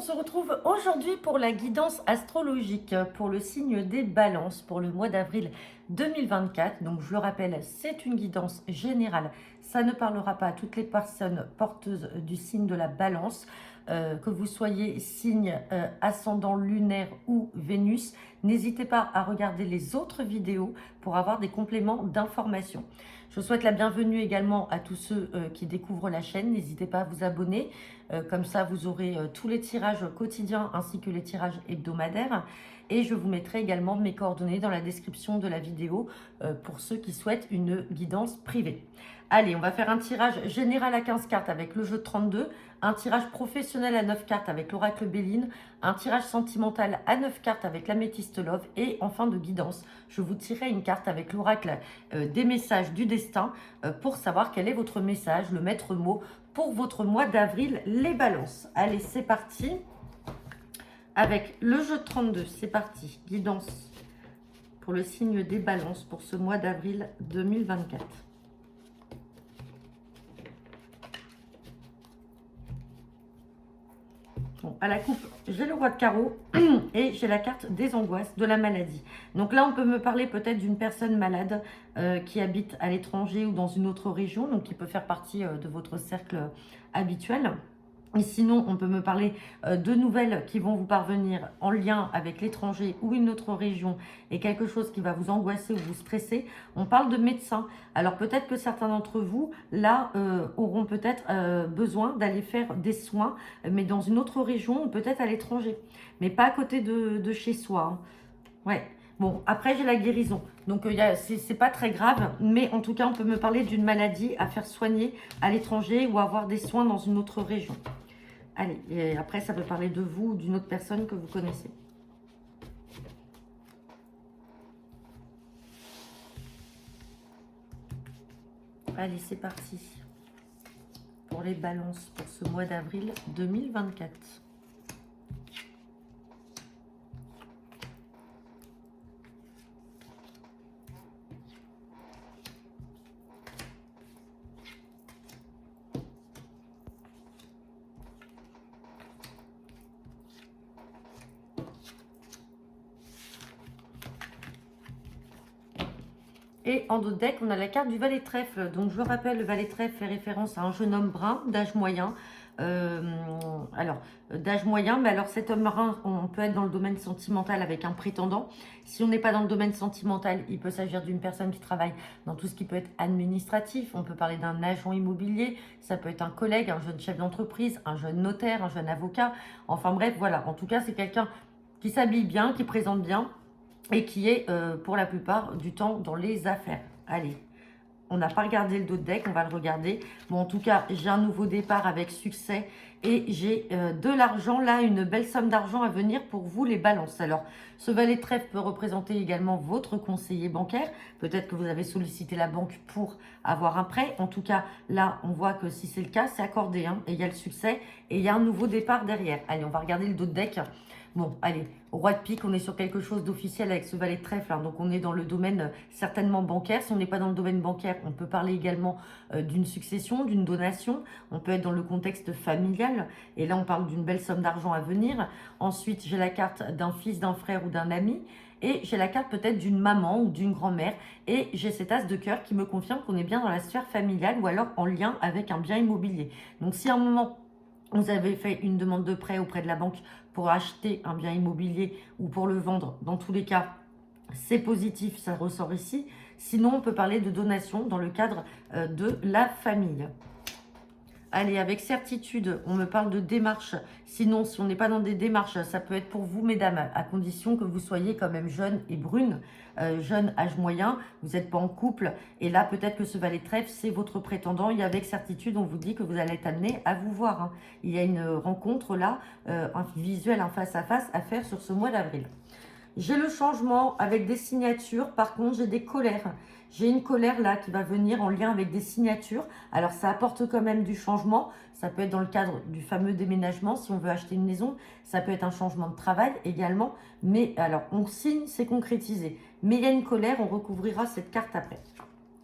se retrouve aujourd'hui pour la guidance astrologique pour le signe des balances pour le mois d'avril 2024. Donc je le rappelle, c'est une guidance générale. Ça ne parlera pas à toutes les personnes porteuses du signe de la balance, que vous soyez signe ascendant lunaire ou Vénus. N'hésitez pas à regarder les autres vidéos pour avoir des compléments d'information. Je souhaite la bienvenue également à tous ceux qui découvrent la chaîne. N'hésitez pas à vous abonner. Comme ça, vous aurez tous les tirages quotidiens ainsi que les tirages hebdomadaires. Et je vous mettrai également mes coordonnées dans la description de la vidéo pour ceux qui souhaitent une guidance privée. Allez, on va faire un tirage général à 15 cartes avec le jeu de 32, un tirage professionnel à 9 cartes avec l'oracle Béline, un tirage sentimental à 9 cartes avec l'améthyste Love et en fin de guidance, je vous tirerai une carte avec l'oracle des messages du destin pour savoir quel est votre message, le maître mot pour votre mois d'avril, les balances. Allez, c'est parti. Avec le jeu de 32, c'est parti. Guidance pour le signe des balances pour ce mois d'avril 2024. Bon, à la coupe, j'ai le roi de carreau et j'ai la carte des angoisses, de la maladie. Donc là, on peut me parler peut-être d'une personne malade qui habite à l'étranger ou dans une autre région, donc qui peut faire partie de votre cercle habituel. Et sinon, on peut me parler de nouvelles qui vont vous parvenir en lien avec l'étranger ou une autre région et quelque chose qui va vous angoisser ou vous stresser. On parle de médecin. Alors peut-être que certains d'entre vous, là, auront peut-être besoin d'aller faire des soins, mais dans une autre région ou peut-être à l'étranger. Mais pas à côté de chez soi. Hein. Ouais. Bon, après, j'ai la guérison. Donc, c'est pas très grave. Mais en tout cas, on peut me parler d'une maladie à faire soigner à l'étranger ou avoir des soins dans une autre région. Allez, et après, ça peut parler de vous ou d'une autre personne que vous connaissez. Allez, c'est parti. Pour les balances pour ce mois d'avril 2024. Et en dos de deck, on a la carte du valet de trèfle. Donc, je le rappelle, le valet de trèfle fait référence à un jeune homme brun d'âge moyen. D'âge moyen, mais alors cet homme brun, on peut être dans le domaine sentimental avec un prétendant. Si on n'est pas dans le domaine sentimental, il peut s'agir d'une personne qui travaille dans tout ce qui peut être administratif. On peut parler d'un agent immobilier, ça peut être un collègue, un jeune chef d'entreprise, un jeune notaire, un jeune avocat. Enfin bref, voilà. En tout cas, c'est quelqu'un qui s'habille bien, qui présente bien et qui est pour la plupart du temps dans les affaires. Allez, on n'a pas regardé le dos de deck, on va le regarder. Bon, en tout cas, j'ai un nouveau départ avec succès et j'ai de l'argent, là, une belle somme d'argent à venir pour vous les balances. Alors, ce valet de trèfle peut représenter également votre conseiller bancaire. Peut-être que vous avez sollicité la banque pour avoir un prêt. En tout cas, là, on voit que si c'est le cas, c'est accordé. Hein, et il y a le succès et il y a un nouveau départ derrière. Allez, on va regarder le dos de deck. Bon, allez, roi de pique, on est sur quelque chose d'officiel avec ce valet de trèfle. Hein, donc, on est dans le domaine certainement bancaire. Si on n'est pas dans le domaine bancaire, on peut parler également d'une succession, d'une donation. On peut être dans le contexte familial. Et là, on parle d'une belle somme d'argent à venir. Ensuite, j'ai la carte d'un fils, d'un frère ou d'un ami. Et j'ai la carte peut-être d'une maman ou d'une grand-mère. Et j'ai cet as de cœur qui me confirme qu'on est bien dans la sphère familiale ou alors en lien avec un bien immobilier. Donc, si à un moment vous avez fait une demande de prêt auprès de la banque pour acheter un bien immobilier ou pour le vendre, dans tous les cas, c'est positif, ça ressort ici. Sinon, on peut parler de donation dans le cadre de la famille. Allez, avec certitude, on me parle de démarches. Sinon, si on n'est pas dans des démarches, ça peut être pour vous, mesdames, à condition que vous soyez quand même jeune et brune, jeune, âge moyen, vous n'êtes pas en couple. Et là, peut-être que ce valet de trèfle, c'est votre prétendant. Et avec certitude, on vous dit que vous allez être amené à vous voir. Hein. Il y a une rencontre là, un visuel, un face-à-face à faire sur ce mois d'avril. J'ai le changement avec des signatures. Par contre, j'ai des colères. J'ai une colère là qui va venir en lien avec des signatures. Alors, ça apporte quand même du changement. Ça peut être dans le cadre du fameux déménagement si on veut acheter une maison. Ça peut être un changement de travail également. Mais alors, on signe, c'est concrétisé. Mais il y a une colère, on recouvrira cette carte après.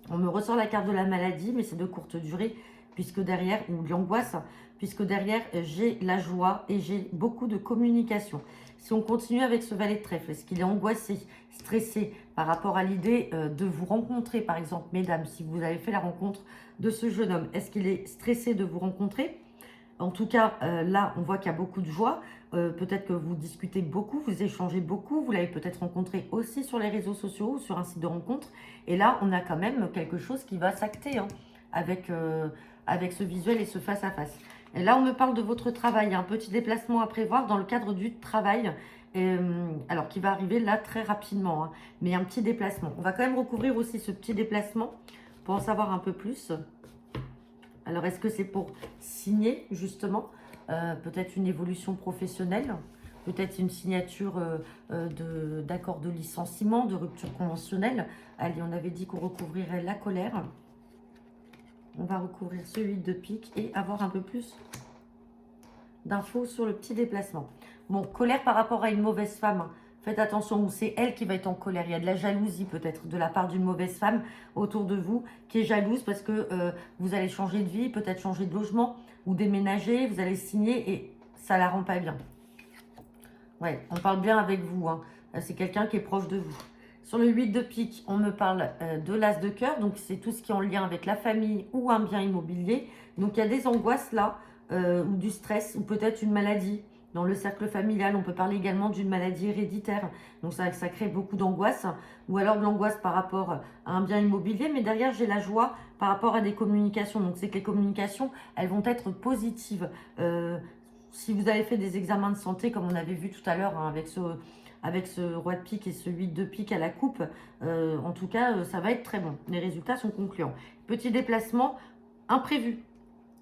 On me ressort la carte de la maladie, mais c'est de courte durée. puisque derrière, ou de l'angoisse, puisque derrière, j'ai la joie et j'ai beaucoup de communication. Si on continue avec ce valet de trèfle, est-ce qu'il est angoissé, stressé par rapport à l'idée de vous rencontrer, par exemple, mesdames, si vous avez fait la rencontre de ce jeune homme, est-ce qu'il est stressé de vous rencontrer? En tout cas, là, on voit qu'il y a beaucoup de joie. Peut-être que vous discutez beaucoup, vous échangez beaucoup. Vous l'avez peut-être rencontré aussi sur les réseaux sociaux ou sur un site de rencontre. Et là, on a quand même quelque chose qui va s'acter hein, avec ce visuel et ce face-à-face. Et là, on me parle de votre travail. Il y a un petit déplacement à prévoir dans le cadre du travail. Alors, qui va arriver là très rapidement. Hein, mais un petit déplacement. On va quand même recouvrir aussi ce petit déplacement pour en savoir un peu plus. Alors, est-ce que c'est pour signer, justement, peut-être une évolution professionnelle, peut-être une signature d'accord de licenciement, de rupture conventionnelle? Allez, on avait dit qu'on recouvrirait la colère. On va recouvrir ce 8 de pique et avoir un peu plus d'infos sur le petit déplacement. Bon, colère par rapport à une mauvaise femme. Faites attention, ou c'est elle qui va être en colère. Il y a de la jalousie peut-être de la part d'une mauvaise femme autour de vous qui est jalouse parce que vous allez changer de vie, peut-être changer de logement ou déménager, vous allez signer et ça la rend pas bien. Ouais, on parle bien avec vous. Hein. C'est quelqu'un qui est proche de vous. Sur le 8 de pique, on me parle de l'as de cœur. Donc, c'est tout ce qui est en lien avec la famille ou un bien immobilier. Donc, il y a des angoisses là ou du stress ou peut-être une maladie. Dans le cercle familial, on peut parler également d'une maladie héréditaire. Donc, ça crée beaucoup d'angoisse. Ou alors de l'angoisse par rapport à un bien immobilier. Mais derrière, j'ai la joie par rapport à des communications. Donc, c'est que les communications, elles vont être positives. Si vous avez fait des examens de santé, comme on avait vu tout à l'heure hein, avec ce roi de pique et ce 8 de pique à la coupe, en tout cas, ça va être très bon. Les résultats sont concluants. Petit déplacement imprévu.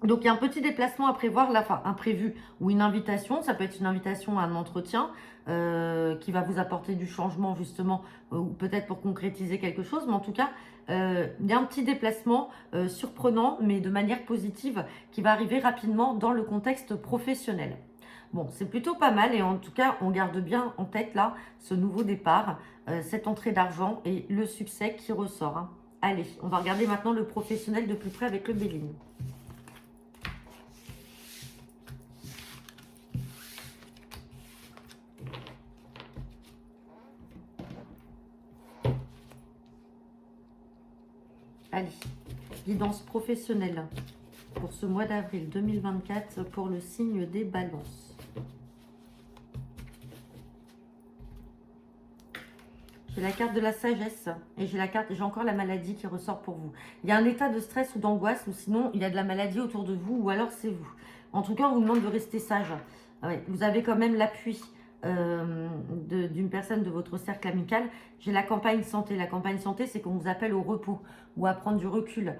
Donc, il y a un petit déplacement à prévoir, là, enfin, imprévu ou une invitation. Ça peut être une invitation à un entretien qui va vous apporter du changement, justement, ou peut-être pour concrétiser quelque chose. Mais en tout cas, il y a un petit déplacement surprenant, mais de manière positive, qui va arriver rapidement dans le contexte professionnel. Bon, c'est plutôt pas mal et en tout cas, on garde bien en tête, là, ce nouveau départ, cette entrée d'argent et le succès qui ressort. Hein. Allez, on va regarder maintenant le professionnel de plus près avec le Béline. Allez, guidance professionnelle pour ce mois d'avril 2024 pour le signe des balances. J'ai la carte de la sagesse et j'ai encore la maladie qui ressort pour vous. Il y a un état de stress ou d'angoisse ou sinon il y a de la maladie autour de vous ou alors c'est vous. En tout cas, on vous demande de rester sage. Ouais, vous avez quand même l'appui d'une personne de votre cercle amical. J'ai la campagne santé. La campagne santé, c'est qu'on vous appelle au repos ou à prendre du recul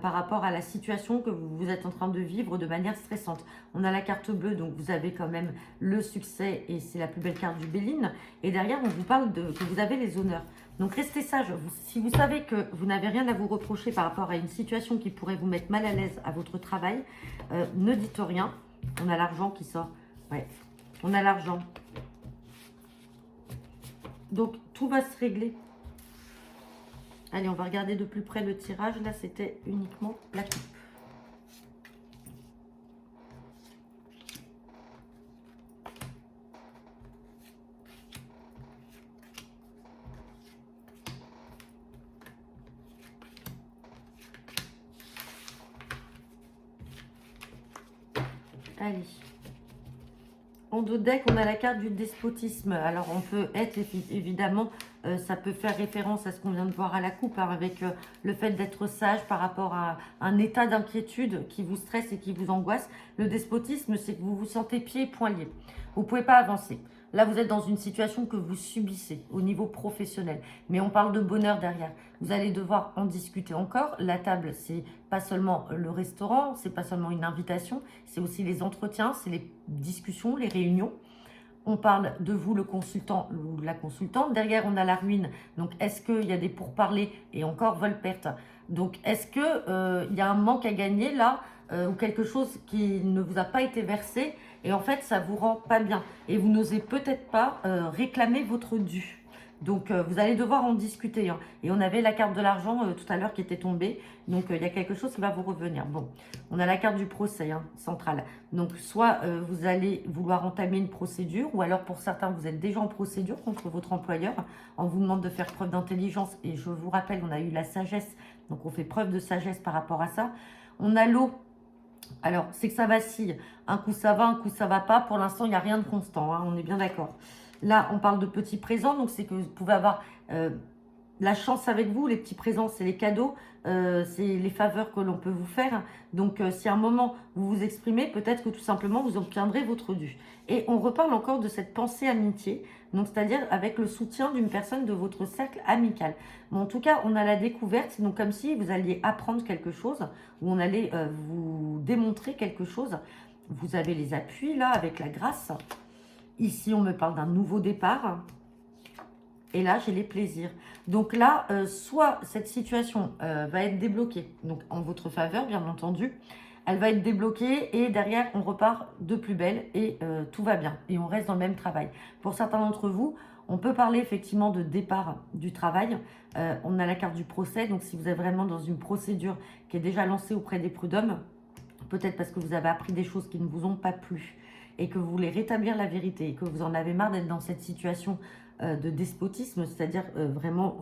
par rapport à la situation que vous êtes en train de vivre de manière stressante. On a la carte bleue, donc vous avez quand même le succès et c'est la plus belle carte du Béline. Et derrière, on vous parle que vous avez les honneurs. Donc restez sage. Si vous savez que vous n'avez rien à vous reprocher par rapport à une situation qui pourrait vous mettre mal à l'aise à votre travail, ne dites rien. On a l'argent qui sort. Ouais, on a l'argent. Donc, tout va se régler. Allez, on va regarder de plus près le tirage. Là, c'était uniquement la coupe. Allez. En dos de deck, on a la carte du despotisme. Alors, on peut être, évidemment, ça peut faire référence à ce qu'on vient de voir à la coupe, hein, avec le fait d'être sage par rapport à un état d'inquiétude qui vous stresse et qui vous angoisse. Le despotisme, c'est que vous vous sentez pieds et poings liés. Vous ne pouvez pas avancer. Là, vous êtes dans une situation que vous subissez au niveau professionnel. Mais on parle de bonheur derrière. Vous allez devoir en discuter encore. La table, c'est pas seulement le restaurant, c'est pas seulement une invitation, c'est aussi les entretiens, c'est les discussions, les réunions. On parle de vous, le consultant ou la consultante. Derrière, on a la ruine. Donc, est-ce qu'il y a des pourparlers et encore vol-perte? Donc, est-ce qu'il y a un manque à gagner là ou quelque chose qui ne vous a pas été versé et en fait, ça vous rend pas bien et vous n'osez peut-être pas réclamer votre dû. Donc, vous allez devoir en discuter, hein. Et on avait la carte de l'argent tout à l'heure qui était tombée. Donc, il y a quelque chose qui va vous revenir. Bon, on a la carte du procès, hein, centrale. Donc, soit vous allez vouloir entamer une procédure, ou alors pour certains, vous êtes déjà en procédure contre votre employeur. On vous demande de faire preuve d'intelligence. Et je vous rappelle, on a eu la sagesse. Donc, on fait preuve de sagesse par rapport à ça. On a l'eau. Alors, c'est que ça vacille. Un coup, ça va, un coup, ça va pas. Pour l'instant, il n'y a rien de constant, hein, on est bien d'accord. Là, on parle de petits présents. Donc, c'est que vous pouvez avoir la chance avec vous. Les petits présents, c'est les cadeaux. C'est les faveurs que l'on peut vous faire. Donc, si à un moment, vous vous exprimez, peut-être que tout simplement, vous obtiendrez votre dû. Et on reparle encore de cette pensée amitié. Donc, c'est-à-dire avec le soutien d'une personne de votre cercle amical. Bon, en tout cas, on a la découverte. Donc, comme si vous alliez apprendre quelque chose, ou on allait vous démontrer quelque chose. Vous avez les appuis, là, avec la grâce. Ici, on me parle d'un nouveau départ. Et là, j'ai les plaisirs. Donc là, soit cette situation va être débloquée, donc en votre faveur, bien entendu. Elle va être débloquée et derrière, on repart de plus belle et tout va bien. Et on reste dans le même travail. Pour certains d'entre vous, on peut parler effectivement de départ du travail. On a la carte du procès. Donc si vous êtes vraiment dans une procédure qui est déjà lancée auprès des prud'hommes, peut-être parce que vous avez appris des choses qui ne vous ont pas plu et que vous voulez rétablir la vérité et que vous en avez marre d'être dans cette situation de despotisme, c'est-à-dire vraiment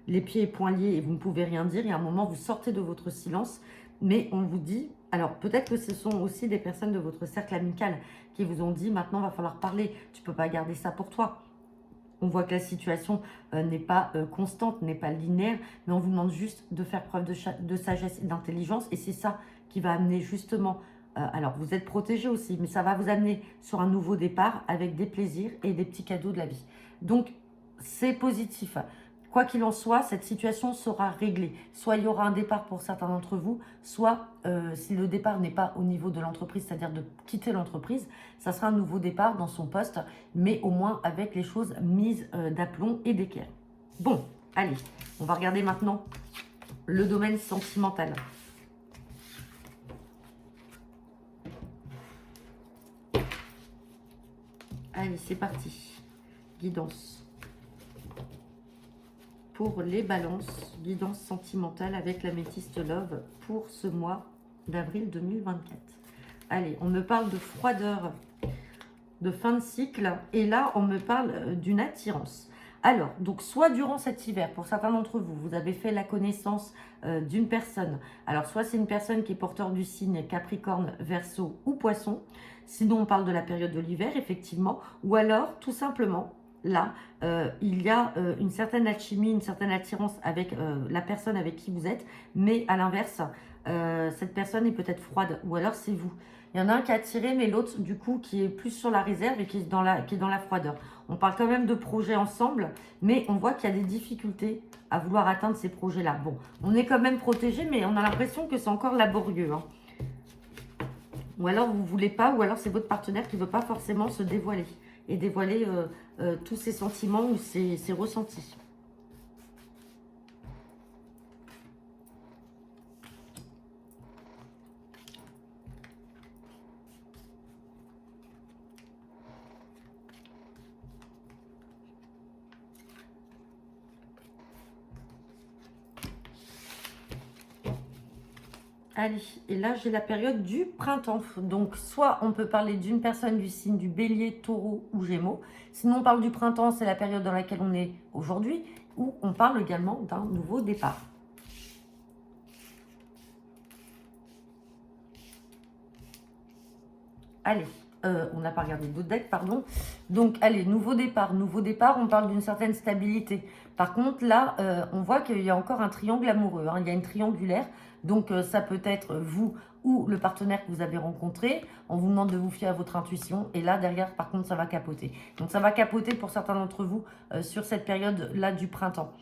les pieds et poings liés et vous ne pouvez rien dire. Et à un moment, vous sortez de votre silence, mais on vous dit, alors peut-être que ce sont aussi des personnes de votre cercle amical qui vous ont dit, maintenant, il va falloir parler, tu ne peux pas garder ça pour toi. On voit que la situation n'est pas constante, n'est pas linéaire, mais on vous demande juste de faire preuve de sagesse et d'intelligence. Et c'est ça qui va amener justement, alors vous êtes protégé aussi, mais ça va vous amener sur un nouveau départ avec des plaisirs et des petits cadeaux de la vie. Donc, c'est positif. Quoi qu'il en soit, cette situation sera réglée. Soit il y aura un départ pour certains d'entre vous, soit si le départ n'est pas au niveau de l'entreprise, c'est-à-dire de quitter l'entreprise, ça sera un nouveau départ dans son poste, mais au moins avec les choses mises d'aplomb et d'équerre. Bon, allez, on va regarder maintenant le domaine sentimental. Allez, c'est parti. Guidance. Pour les balances, guidance sentimentale avec l'améthyste love pour ce mois d'avril 2024. Allez, on me parle de froideur, de fin de cycle, et là, on me parle d'une attirance. Alors, donc, soit durant cet hiver, pour certains d'entre vous, vous avez fait la connaissance d'une personne. Alors, soit c'est une personne qui est porteur du signe Capricorne, Verseau ou Poisson. Sinon, on parle de la période de l'hiver, effectivement. Ou alors, tout simplement, là, il y a une certaine alchimie, une certaine attirance avec la personne avec qui vous êtes. Mais à l'inverse, cette personne est peut-être froide. Ou alors, c'est vous. Il y en a un qui est attiré, mais l'autre, du coup, qui est plus sur la réserve et qui est dans la froideur. On parle quand même de projets ensemble, mais on voit qu'il y a des difficultés à vouloir atteindre ces projets-là. Bon, on est quand même protégé, mais on a l'impression que c'est encore laborieux, hein. Ou alors vous ne voulez pas, ou alors c'est votre partenaire qui ne veut pas forcément se dévoiler et dévoiler tous ses sentiments ou ses ressentis. Allez, et là j'ai la période du printemps. Donc soit on peut parler d'une personne du signe du bélier, taureau ou gémeaux. Sinon on parle du printemps, c'est la période dans laquelle on est aujourd'hui. Ou on parle également d'un nouveau départ. Allez, on n'a pas regardé d'autres decks, pardon. Donc, allez, nouveau départ. Nouveau départ, on parle d'une certaine stabilité. Par contre, là, on voit qu'il y a encore un triangle amoureux, hein. Il y a une triangulaire. Donc, ça peut être vous ou le partenaire que vous avez rencontré. On vous demande de vous fier à votre intuition. Et là, derrière, par contre, ça va capoter. Donc, ça va capoter pour certains d'entre vous sur cette période-là du printemps.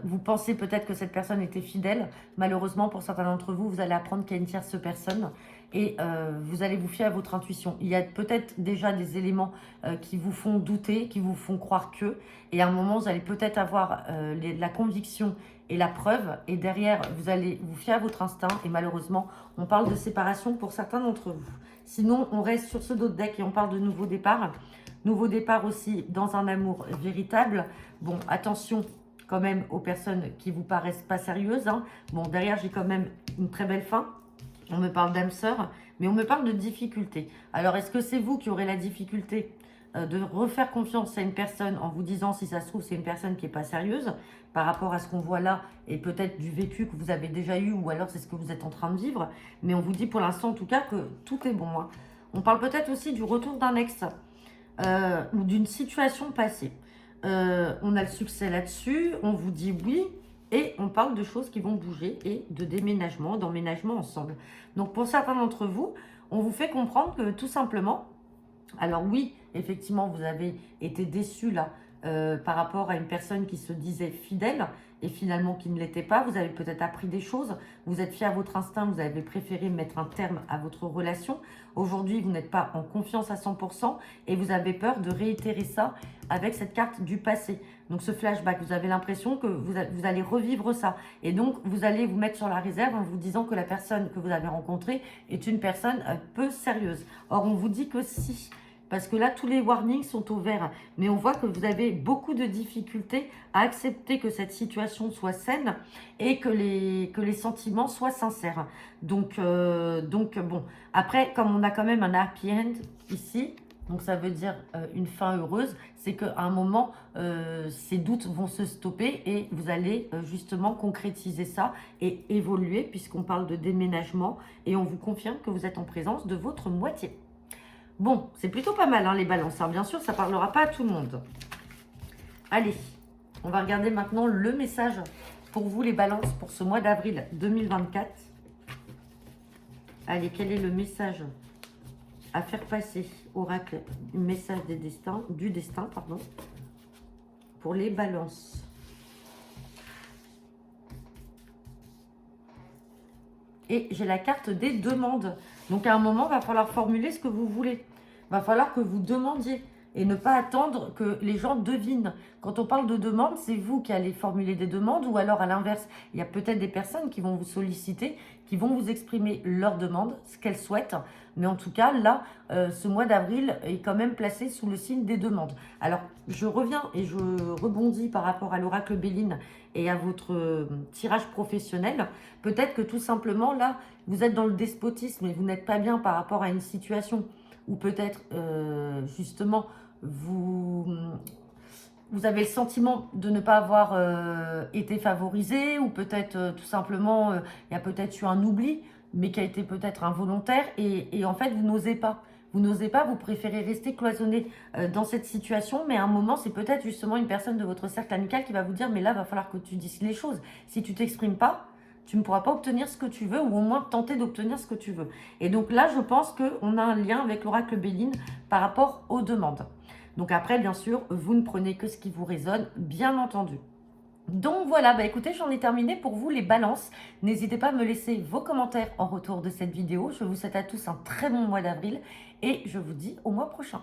Vous pensez peut-être que cette personne était fidèle. Malheureusement, pour certains d'entre vous, vous allez apprendre qu'il y a une tierce personne et vous allez vous fier à votre intuition. Il y a peut-être déjà des éléments qui vous font douter, qui vous font croire que, et à un moment, vous allez peut-être avoir la conviction et la preuve, et derrière, vous allez vous fier à votre instinct, et malheureusement, on parle de séparation pour certains d'entre vous. Sinon, on reste sur ce dos de deck et on parle de nouveau départ. Nouveau départ aussi dans un amour véritable. Bon, attention quand même aux personnes qui vous paraissent pas sérieuses. Hein. Bon, derrière, j'ai quand même une très belle fin. On me parle d'âme sœur, mais on me parle de difficulté. Alors, est-ce que c'est vous qui aurez la difficulté de refaire confiance à une personne en vous disant, si ça se trouve, c'est une personne qui n'est pas sérieuse par rapport à ce qu'on voit là et peut-être du vécu que vous avez déjà eu ou alors c'est ce que vous êtes en train de vivre. Mais on vous dit pour l'instant, en tout cas, que tout est bon. Hein. On parle peut-être aussi du retour d'un ex ou d'une situation passée. On a le succès là-dessus, on vous dit oui, et on parle de choses qui vont bouger et de déménagement, d'emménagement ensemble. Donc pour certains d'entre vous, on vous fait comprendre que tout simplement, alors oui, effectivement, vous avez été déçu là par rapport à une personne qui se disait fidèle et finalement qui ne l'était pas. Vous avez peut-être appris des choses, vous êtes fier à votre instinct, vous avez préféré mettre un terme à votre relation. Aujourd'hui, vous n'êtes pas en confiance à 100% et vous avez peur de réitérer ça avec cette carte du passé. Donc ce flashback, vous avez l'impression que vous allez revivre ça. Et donc, vous allez vous mettre sur la réserve en vous disant que la personne que vous avez rencontrée est une personne peu sérieuse. Or, on vous dit que si. Parce que là, tous les warnings sont au vert. Mais on voit que vous avez beaucoup de difficultés à accepter que cette situation soit saine et que les sentiments soient sincères. Donc bon. Après, comme on a quand même un happy end ici, donc ça veut dire une fin heureuse, c'est qu'à un moment, ces doutes vont se stopper et vous allez justement concrétiser ça et évoluer puisqu'on parle de déménagement et on vous confirme que vous êtes en présence de votre moitié. Bon, c'est plutôt pas mal, hein, les balances. Hein. Bien sûr, ça ne parlera pas à tout le monde. Allez, on va regarder maintenant le message pour vous, les balances, pour ce mois d'avril 2024. Allez, quel est le message à faire passer, oracle, message des destins, du destin, pardon, pour les balances. Et j'ai la carte des demandes. Donc, à un moment, il va falloir formuler ce que vous voulez. Il va falloir que vous demandiez et ne pas attendre que les gens devinent. Quand on parle de demande, c'est vous qui allez formuler des demandes ou alors à l'inverse, il y a peut-être des personnes qui vont vous solliciter, qui vont vous exprimer leurs demandes, ce qu'elles souhaitent. Mais en tout cas, là, ce mois d'avril est quand même placé sous le signe des demandes. Alors, je reviens et je rebondis par rapport à l'oracle Béline et à votre tirage professionnel. Peut-être que tout simplement, là, vous êtes dans le despotisme et vous n'êtes pas bien par rapport à une situation ou peut-être justement vous avez le sentiment de ne pas avoir été favorisé ou peut-être tout simplement il y a peut-être eu un oubli mais qui a été peut-être involontaire et en fait vous n'osez pas. Vous n'osez pas, vous préférez rester cloisonné dans cette situation, mais à un moment, c'est peut-être justement une personne de votre cercle amical qui va vous dire « mais là, il va falloir que tu dises les choses. Si tu t'exprimes pas, tu ne pourras pas obtenir ce que tu veux ou au moins tenter d'obtenir ce que tu veux. » Et donc là, je pense qu'on a un lien avec l'oracle Béline par rapport aux demandes. Donc après, bien sûr, vous ne prenez que ce qui vous résonne, bien entendu. Donc voilà, bah écoutez, j'en ai terminé pour vous les balances. N'hésitez pas à me laisser vos commentaires en retour de cette vidéo. Je vous souhaite à tous un très bon mois d'avril et je vous dis au mois prochain.